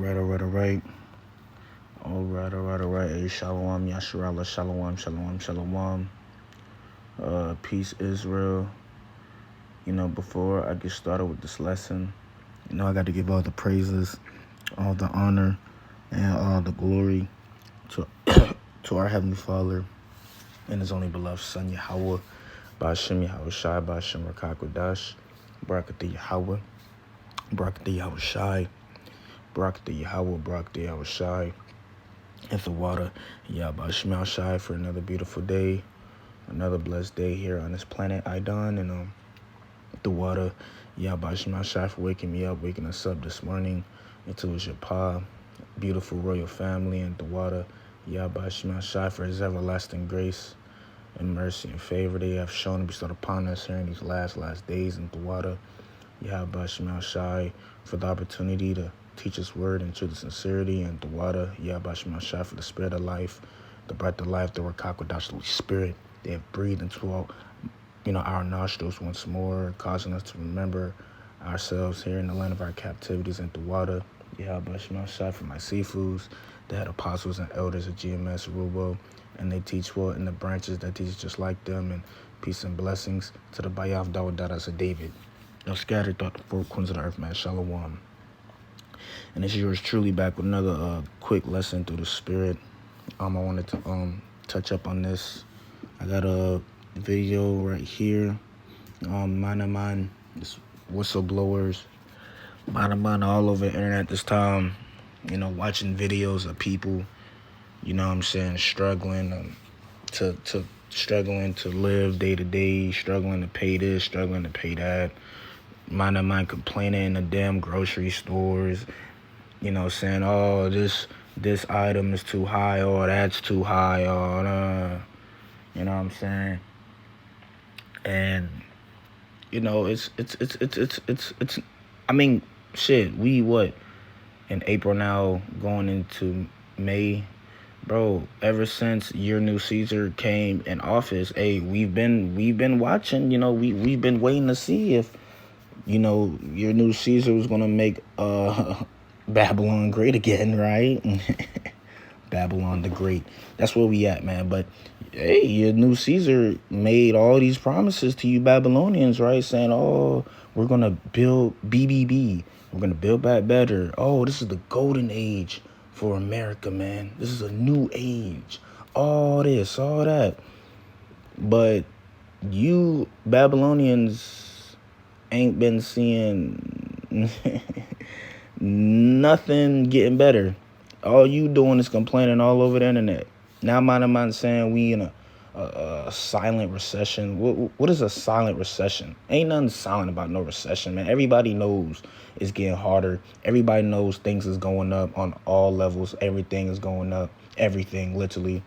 All right. All right. Hey, shalom, yasharala, shalom. Peace, Israel. Before I get started with this lesson, I got to give all the praises, all the honor, and all the glory to to our Heavenly Father and His only beloved Son, Yahweh, Ba'ashem Yahweh Shai, Ba'ashem Rakakwadash, Barakatah Yahweh, Barakatah Yahweh Shai, Barakatah Yahweh, Barakatah Yahweh Shai. And the water, Ba'ashem Shai, for another beautiful day, another blessed day here on this planet Idon, and the water, Ba'ashem Shai, for waking us up this morning into His Yapah, beautiful royal family, and the water, Ba'ashem Shai, for His everlasting grace and mercy and favor they have shown and bestowed upon us here in these last days, and the water, Ba'ashem Shai, for the opportunity to teach His word in truth and sincerity, and the water, Ba'ashem Shai, for the spirit of life, the breath of life, the Rakakwadash, the Holy Spirit. They have breathed into our nostrils once more, causing us to remember ourselves here in the land of our captivities, and the water, Ba'ashem Shai, for my seafoods, the head apostles and elders of GMS Rubo, and they teach well in the branches that teach just like them, and peace and blessings to the Bayaf Dawadadas of David. Scattered throughout the four corners of the earth, man. Shalom. And it's yours truly back with another quick lesson through the Spirit. I wanted to touch up on this. I got a video right here. Mine, this whistleblowers, mine all over the internet this time. Watching videos of people, struggling struggling to live day to day, struggling to pay this, struggling to pay that. Mine complaining in the damn grocery stores, saying, oh, this item is too high, or that's too high, or you know what I'm saying? And it's I mean, shit, we what in April now, going into May, bro. Ever since your new Caesar came in office, hey, we've been watching. We've been waiting to see if your new Caesar was gonna make Babylon great again, right? Babylon the Great. That's where we at, man. But hey, your new Caesar made all these promises to you Babylonians, right? Saying, oh, we're gonna build BBB. We're gonna build back better. Oh, this is the golden age for America, man. This is a new age. All this, all that. But you Babylonians ain't been seeing nothing getting better. All you doing is complaining all over the internet. Now mine saying we in a silent recession. What is a silent recession? Ain't nothing silent about no recession, man. Everybody knows it's getting harder. Everybody knows things is going up on all levels. Everything is going up. Everything, literally.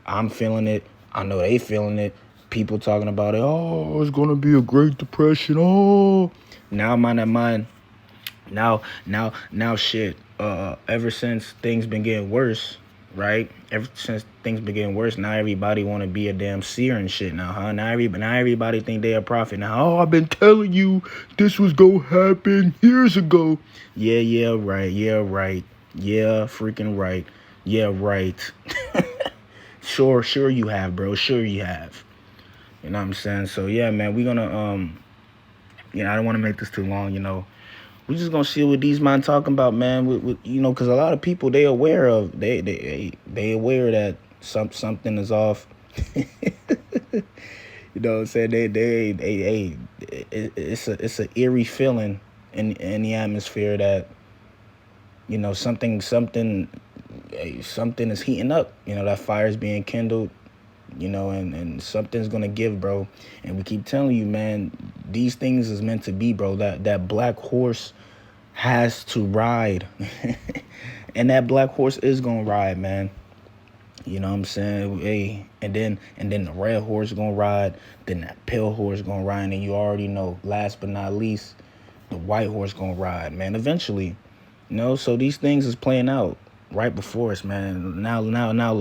I'm feeling it. I know they feeling it. People talking about it. Oh, it's gonna be a Great Depression. Oh, now mine. Now shit. Ever since things been getting worse, right? Ever since things been getting worse, now everybody want to be a damn seer and shit now, huh? Now everybody think they a prophet now. Oh, I've been telling you this was gonna happen years ago. Yeah, right. Yeah, freaking right. Yeah, right. Sure you have, bro. Sure you have. You know what I'm saying? So yeah, man, we gonna I don't want to make this too long, We just gonna see what these men talking about, man. With because a lot of people they aware that something is off. You know what I'm saying? It's an eerie feeling in the atmosphere that something is heating up. That fire is being kindled. And something's gonna give, bro. And we keep telling you, man, these things is meant to be, bro. That black horse has to ride. And that black horse is gonna ride, man. You know what I'm saying? Hey, and then the red horse gonna ride, then that pale horse gonna ride, and you already know, last but not least, the white horse gonna ride, man, eventually. So these things is playing out right before us, man. Now look.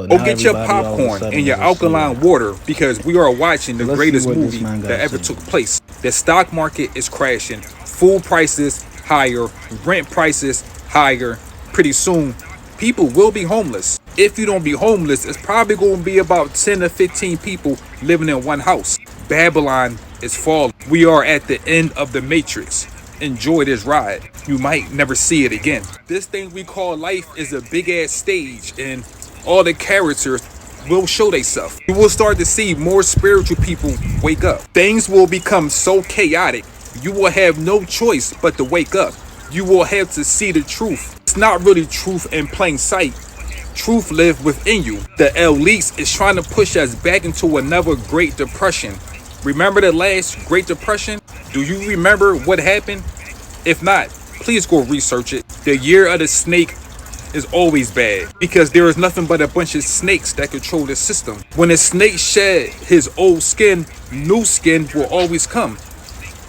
Go Now get your everybody all of a popcorn sudden and your is a seer. alkaline water because we are watching the Let's see greatest what this movie man got that to ever say. took place. The stock market is crashing. Food prices higher. Rent prices higher. pretty soon, people will be homeless. If you don't be homeless, it's probably going to be about 10 to 15 people living in one house. Babylon is falling. We are at the end of the matrix. Enjoy this ride. You might never see it again. This thing we call life is a big ass stage, and all the characters will show themselves. You will start to see more spiritual people wake up. Things will become so chaotic, you will have no choice but to wake up. You will have to see the truth. It's not really truth in plain sight. Truth lives within you. The elites is trying to push us back into another Great Depression. Remember the last Great Depression? Do you remember what happened? If not, please go research it. The year of the snake is always bad because there is nothing but a bunch of snakes that control the system. When a snake shed his old skin, new skin will always come.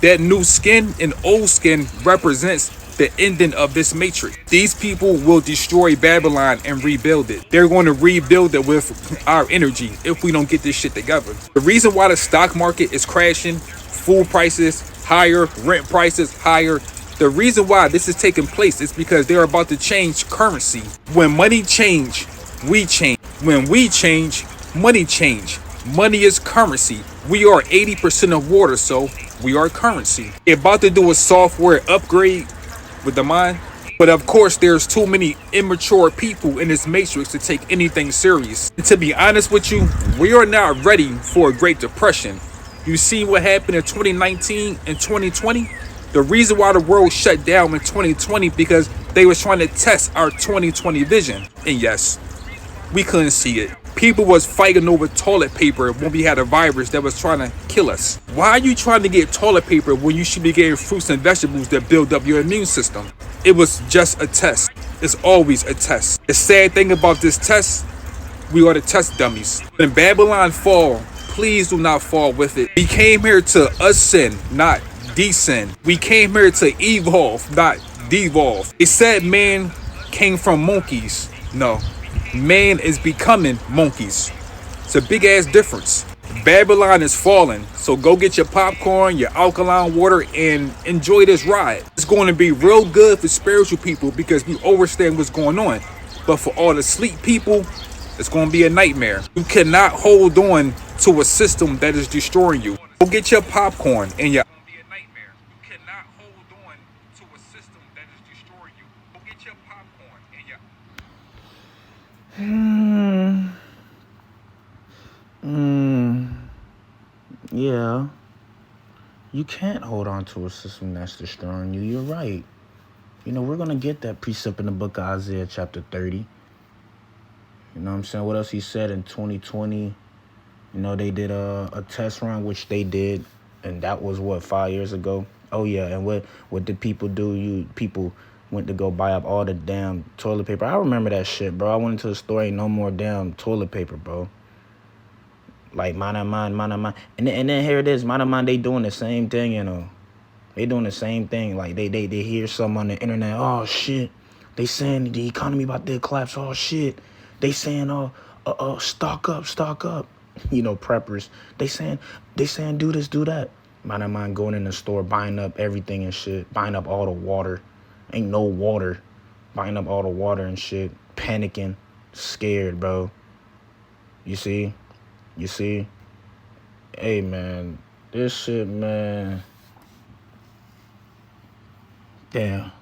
That new skin and old skin represents the ending of this matrix. These people will destroy Babylon and rebuild it. They're going to rebuild it with our energy if we don't get this shit together. The reason why the stock market is crashing, food prices higher, rent prices higher, the reason why this is taking place is because they're about to change currency. When money change, we change. When we change, money change. Money is currency. We are 80% of water, so we are currency. They're about to do a software upgrade with the mind. But of course, there's too many immature people in this matrix to take anything serious. And to be honest with you, we are not ready for a Great Depression. You see what happened in 2019 and 2020? The reason why the world shut down in 2020 because they was trying to test our 2020 vision. And yes, we couldn't see it. People was fighting over toilet paper when we had a virus that was trying to kill us. Why are you trying to get toilet paper when you should be getting fruits and vegetables that build up your immune system? It was just a test. It's always a test. The sad thing about this test, we are the test dummies. When Babylon fall, please do not fall with it. We came here to ascend, not descend. We came here to evolve, not devolve. It said man came from monkeys. No. Man is becoming monkeys. It's a big ass difference. Babylon is falling, so go get your popcorn, your alkaline water, and enjoy this ride. It's going to be real good for spiritual people because we understand what's going on. But for all the sleep people, it's going to be a nightmare. You cannot hold on to a system that is destroying you. Go get your popcorn and your Yeah. You can't hold on to a system that's destroying you. You're right. You know, we're going to get that precept in the book of Isaiah chapter 30. You know what I'm saying? What else he said in 2020? You know, they did a test run, which they did. And that was, what, 5 years ago? Oh, yeah. And what did people do? People went to go buy up all the damn toilet paper. I remember that shit, bro. I went into the store, ain't no more damn toilet paper, bro. Like, man. And then here it is, man, they doing the same thing, you know. They doing the same thing. Like, they hear something on the internet. Oh, shit. They saying the economy about to collapse. Oh, shit. They saying, stock up. You know, preppers. They saying, do this, do that. Man going in the store, buying up everything and shit. Buying up all the water. Ain't no water. Buying up all the water and shit. Panicking. Scared, bro. You see? Hey, man. This shit, man. Damn.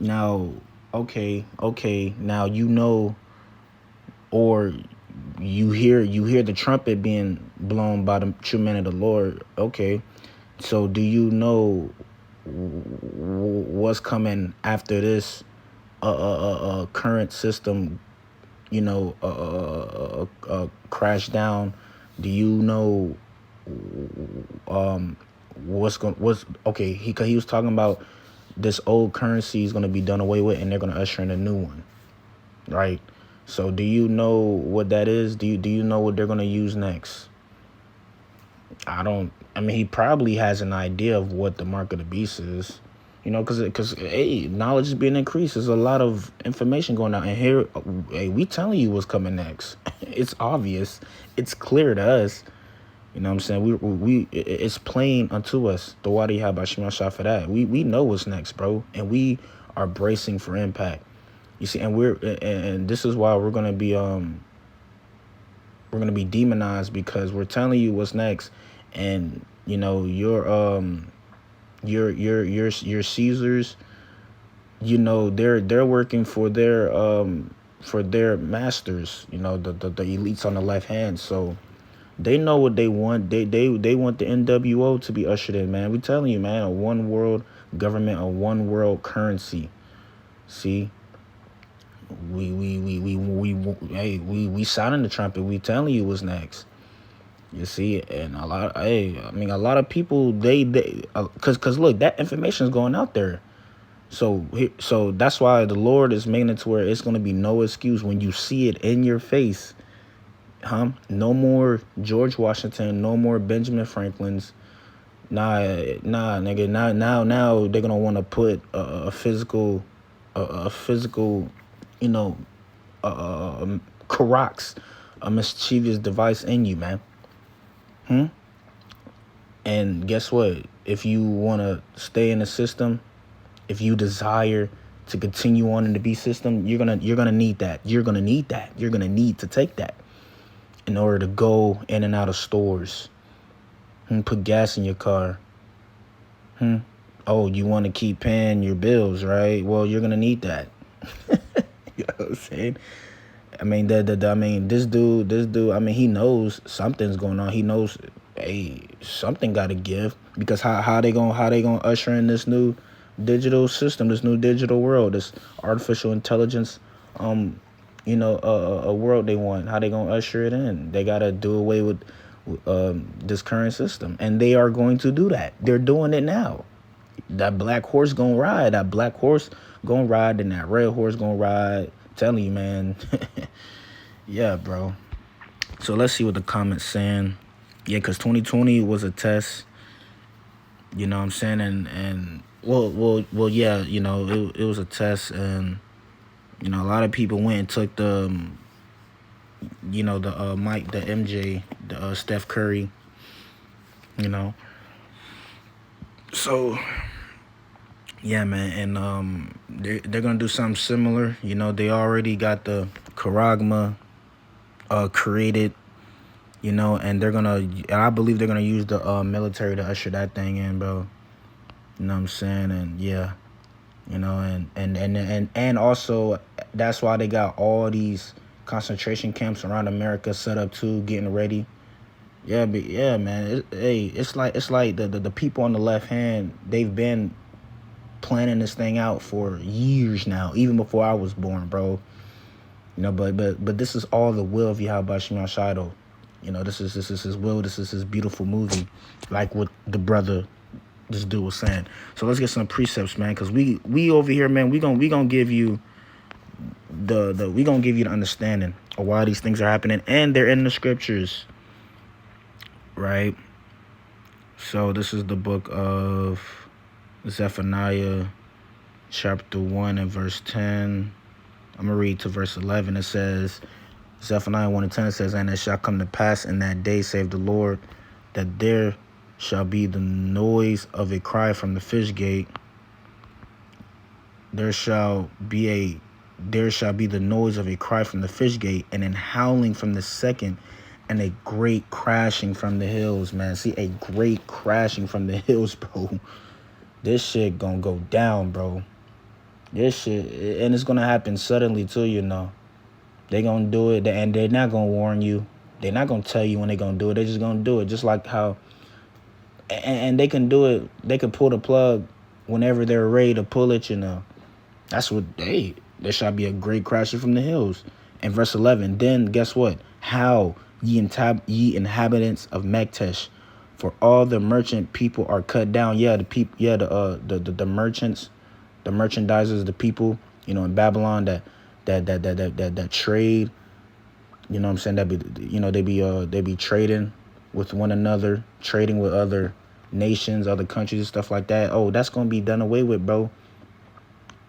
Now, okay. Now, you know, or you hear the trumpet being blown by the true men of the Lord. Okay. So do you know what's coming after this current system, you know, crash down? Do you know okay, he was talking about this old currency is going to be done away with and they're going to usher in a new one, right? So do you know what that is? Do you know what they're going to use next? I mean, he probably has an idea of what the mark of the beast is, you know, because hey, knowledge is being increased. There's a lot of information going out, and here, hey, we telling you what's coming next. It's obvious. It's clear to us. You know what I'm saying? It's plain unto us. The Wadi Habashim Shah for that. We know what's next, bro. And we are bracing for impact. You see, and this is why we're gonna be demonized, because we're telling you what's next. And your Caesars, they're working for their masters, the elites on the left hand. So they know what they want. They want the NWO to be ushered in, man. We telling you, man, a one world government, a one world currency. See, we sounding the trumpet. We telling you what's next. You see, and a lot of people, cause look, that information is going out there. So that's why the Lord is making it to where it's gonna be no excuse when you see it in your face. No more George Washington, no more Benjamin Franklin's. Nah, nigga. Now they're gonna want to put a physical, Karax, a mischievous device in you, man. And guess what? If you want to stay in the system, if you desire to continue on in the beast system, you're gonna need that. You're gonna need that. You're gonna need to take that in order to go in and out of stores. Put gas in your car. Oh, you want to keep paying your bills, right? Well, you're gonna need that. You know what I'm saying? I mean, this dude. I mean, he knows something's going on. He knows, hey, something got to give, because how they gonna usher in this new digital system, this new digital world, this artificial intelligence, a world they want. How they gonna usher it in? They gotta do away with this current system, and they are going to do that. They're doing it now. That black horse gonna ride. That black horse gonna ride, and that red horse gonna ride. Telling you, man. Yeah, bro. So let's see what the comments saying. Yeah, because 2020 was a test. You know what I'm saying? And well, yeah, it was a test, and a lot of people went and took the Mike, the MJ, the Steph Curry, So yeah, man, and they're gonna do something similar. They already got the Karagma created, and I believe they're gonna use the military to usher that thing in, bro. You know what I'm saying? And yeah, and also that's why they got all these concentration camps around America set up too, getting ready. Yeah, but yeah, man. It's like the people on the left hand, they've been planning this thing out for years now, even before I was born, bro. But this is all the will of Yahweh Shema Shiloh. This is his will. This is his beautiful movie, like what the brother, this dude, was saying. So let's get some precepts, man, because we over here, man, we gonna give you the understanding of why these things are happening, and they're in the scriptures, right? So this is the book of Zephaniah, chapter 1 and verse 10. I'm going to read to verse 11. It says, Zephaniah 1 and 10 says, "And it shall come to pass in that day, save the Lord, that there shall be the noise of a cry from the fish gate. There shall be the noise of a cry from the fish gate, and an howling from the second, and a great crashing from the hills," man. See, a great crashing from the hills, bro. This shit gonna go down, bro. This shit, and it's gonna happen suddenly too, They gonna do it, and they're not gonna warn you. They're not gonna tell you when they gonna do it. They're just gonna do it, just like how, and they can do it. They can pull the plug whenever they're ready to pull it, That's what there shall be a great crashing from the hills. And verse 11, then guess what? How ye inhabitants of Megtesh, for all the merchant people are cut down. Yeah, the merchants, the merchandisers, the people, in Babylon that trade. You know what I'm saying? They be trading with one another, trading with other nations, other countries, and stuff like that. Oh, that's gonna be done away with, bro.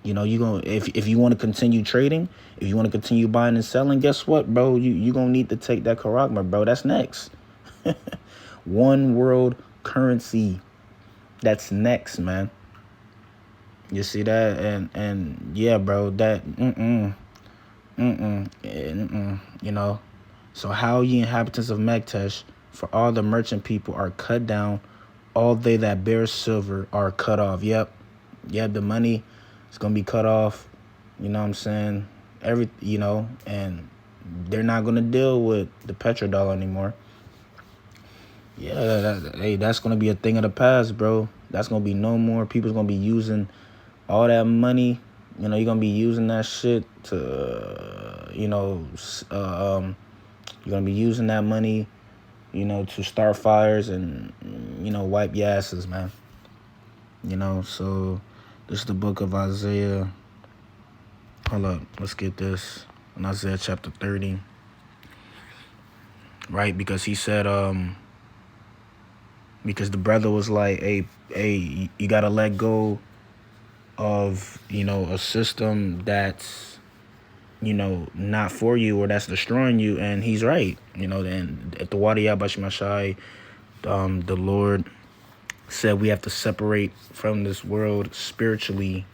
You gonna, if you want to continue trading, if you want to continue buying and selling, guess what, bro? You gonna need to take that Karagma, bro. That's next. One world currency. That's next, man. You see that? And yeah, bro, that you know. So how ye inhabitants of Megtesh, for all the merchant people are cut down, all they that bear silver are cut off. Yep. Yep, the money is gonna be cut off. You know what I'm saying? And they're not gonna deal with the petrodollar anymore. Yeah, hey, that's gonna be a thing of the past, bro. That's gonna be no more. People's gonna be using all that money. You're gonna be using that shit to, you're gonna be using that money, to start fires and, wipe your asses, man. So this is the book of Isaiah. Hold up, let's get this. In Isaiah chapter 30. Right, because he said, because the brother was like, hey, you gotta let go of, a system that's, not for you or that's destroying you. And he's right. And at the Wadi Abashmashai, the Lord said we have to separate from this world spiritually,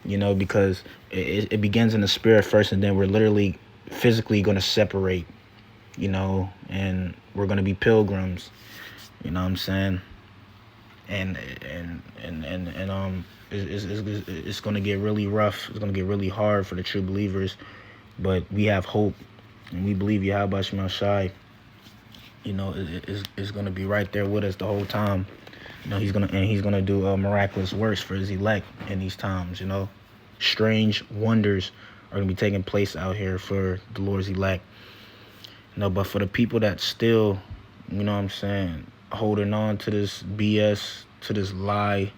because it begins in the spirit first, and then we're literally physically going to separate, and we're going to be pilgrims, you know what I'm saying? And it's going to get really rough. It's going to get really hard for the true believers, but we have hope, and we believe Yahweh Shema Shai, is going to be right there with us the whole time. He's gonna do miraculous works for his elect in these times. Strange wonders are gonna be taking place out here for the Lord's elect. But for the people that still, what I'm saying, holding on to this BS, to this lie,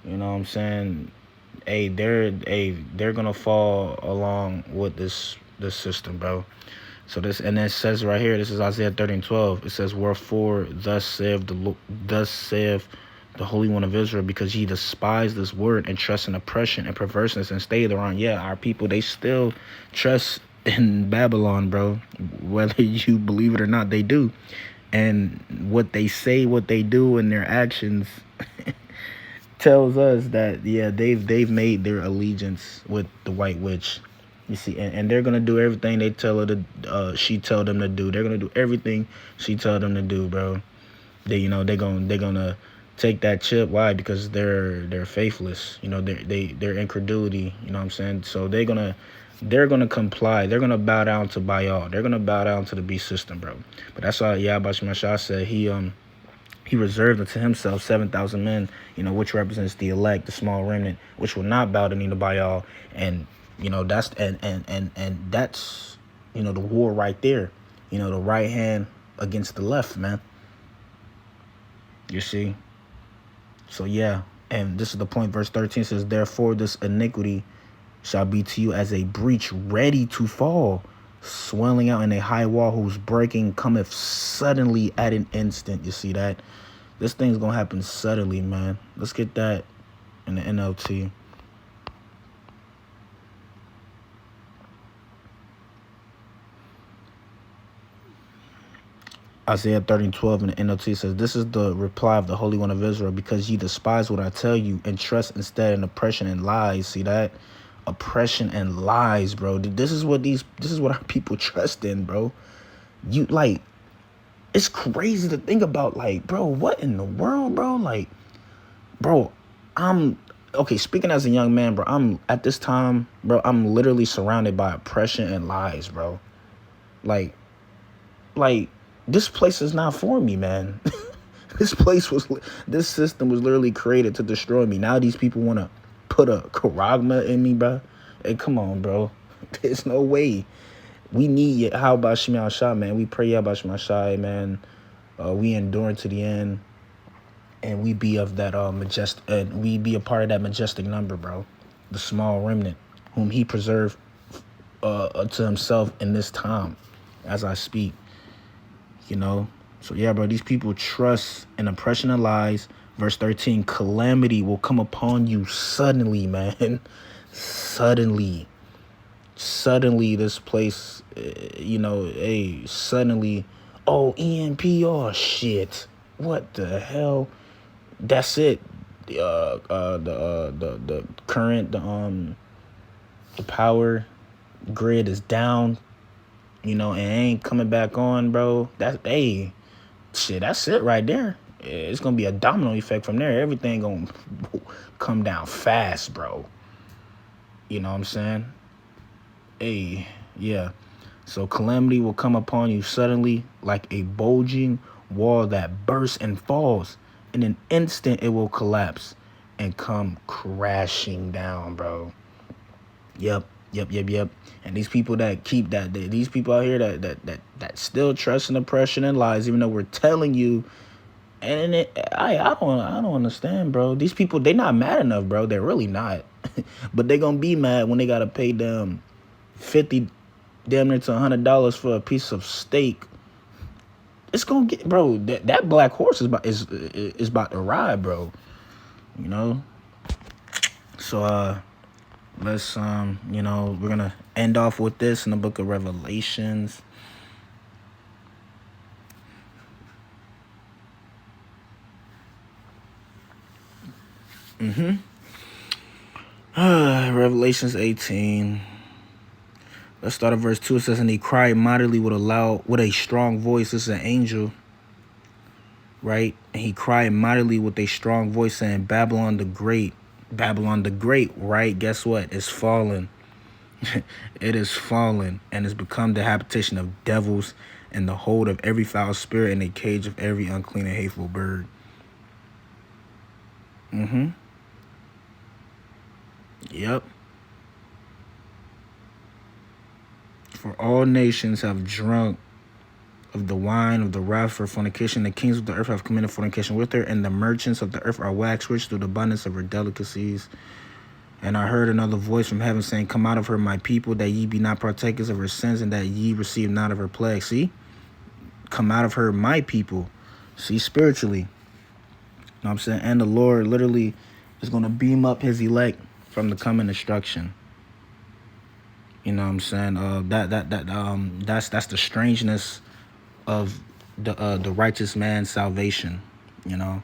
what I'm saying, they're gonna fall along with this system, bro. So and it says right here, this is Isaiah 30:12. It says, "Wherefore thus saith the Holy One of Israel, because ye despise this word and trust in oppression and perverseness and stay thereon." Yeah, our people, they still trust in Babylon, bro. Whether you believe it or not, they do. And what they say, what they do, and their actions tells us that they've made their allegiance with the White Witch. You see, and they're gonna do everything they tell her to. She tell them to do. They're gonna do everything she tell them to do, bro. They're gonna take that chip. Why? Because they're faithless. Their incredulity. You know what I'm saying? So they're gonna comply. They're gonna bow down to Baal. They're gonna bow down to the beast system, bro. But that's why Yahweh Shemashah said he reserved unto himself 7,000 men, which represents the elect, the small remnant, which will not bow the knee to Baal. And that's and that's the war right there. The right hand against the left, man. You see? So yeah, and this is the point. Verse 13 says, "Therefore this iniquity shall be to you as a breach ready to fall, swelling out in a high wall, whose breaking cometh suddenly at an instant." You see that? This thing's gonna happen suddenly, man. Let's get that in the NLT. Isaiah 30:12 in the NLT says, "This is the reply of the Holy One of Israel, because ye despise what I tell you and trust instead in oppression and lies." See that? Oppression and lies, bro. This is what our people trust in, bro. It's crazy to think about, bro, what in the world, bro? Bro, okay, speaking as a young man, bro, I'm at this time, bro, I'm literally surrounded by oppression and lies, bro. Like, this place is not for me, man. This system was literally created to destroy me. Now these people want to put a charagma in me, bro. Hey, come on, bro. There's no way. We need Yahweh Shema Shai, man. We pray Yahweh Shema Shai, man. We endure to the end, and we be of that majestic, and we be a part of that majestic number, bro. The small remnant, whom He preserved to Himself in this time, as I speak. So yeah, bro. These people trust in oppression and lies. Verse 13: "Calamity will come upon you suddenly, man. Suddenly." Suddenly this place, suddenly, EMP, oh shit, what the hell? That's it. The current, the power grid is down, and it ain't coming back on, bro. That's that's it right there. It's gonna be a domino effect from there. Everything gonna come down fast, bro. You know what I'm saying? Yeah. So calamity will come upon you suddenly like a bulging wall that bursts and falls. In an instant, it will collapse and come crashing down, bro. Yep. And these people that keep these people out here that still trust in oppression and lies, even though we're telling you. And I don't understand, bro. These people, they not mad enough, bro. They're really not. But they gonna be mad when they gotta pay them $50, damn near to $100 for a piece of steak. It's gonna get, bro. That black horse is about to ride, bro. So let's we're gonna end off with this in the book of Revelations. Revelations 18. Let's start at verse 2. It says, and he cried mightily with a strong voice. This is an angel, right? And he cried mightily with a strong voice, saying, Babylon the Great, right? Guess what? It's fallen. It is fallen, and has become the habitation of devils, and the hold of every foul spirit, and a cage of every unclean and hateful bird. Yep. For all nations have drunk of the wine of the wrath for fornication. The kings of the earth have committed fornication with her, and the merchants of the earth are waxed rich through the abundance of her delicacies. And I heard another voice from heaven saying, come out of her, my people, that ye be not partakers of her sins, and that ye receive not of her plague. See? Come out of her, my people. See, spiritually. You know what I'm saying? And the Lord literally is going to beam up his elect from the coming destruction. You know what I'm saying? That's the strangeness of the righteous man's salvation. It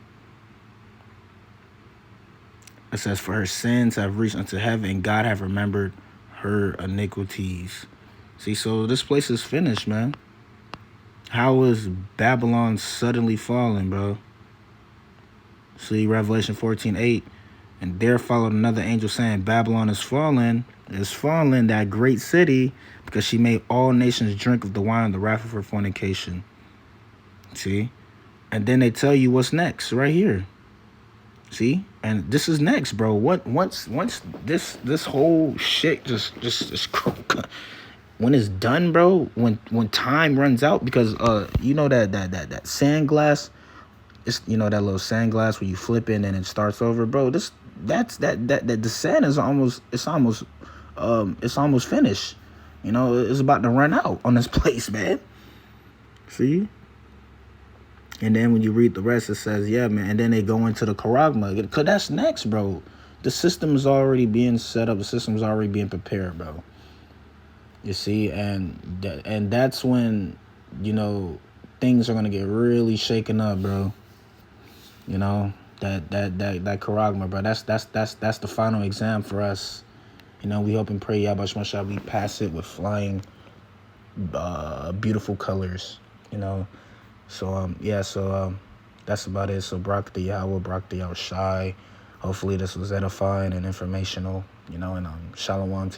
says, for her sins have reached unto heaven, and God have remembered her iniquities. See, so this place is finished, man. How is Babylon suddenly falling, bro? See, Revelation 14:8. And there followed another angel saying, Babylon is fallen, that great city, because she made all nations drink of the wine of the wrath of her fornication. See? And then they tell you what's next right here. See? And this is next, bro. Once this whole shit just when it's done, bro, when time runs out, because that sand glass, it's that little sand glass where you flip it and it starts over, bro. The sand is almost finished. It's about to run out on this place, man. See? And then when you read the rest, it says, yeah, man. And then they go into the charagma, because that's next, bro. The system is already being set up. The system is already being prepared, bro. You see? And that's when, things are going to get really shaken up, bro. That charagma, bro. That's the final exam for us. We hope and pray, Yahweh Shemashah, we pass it with flying, beautiful colors. So that's about it. So Barak the Yahweh, Barak the Yahweh Shai. Hopefully this was edifying and informational. And shalom to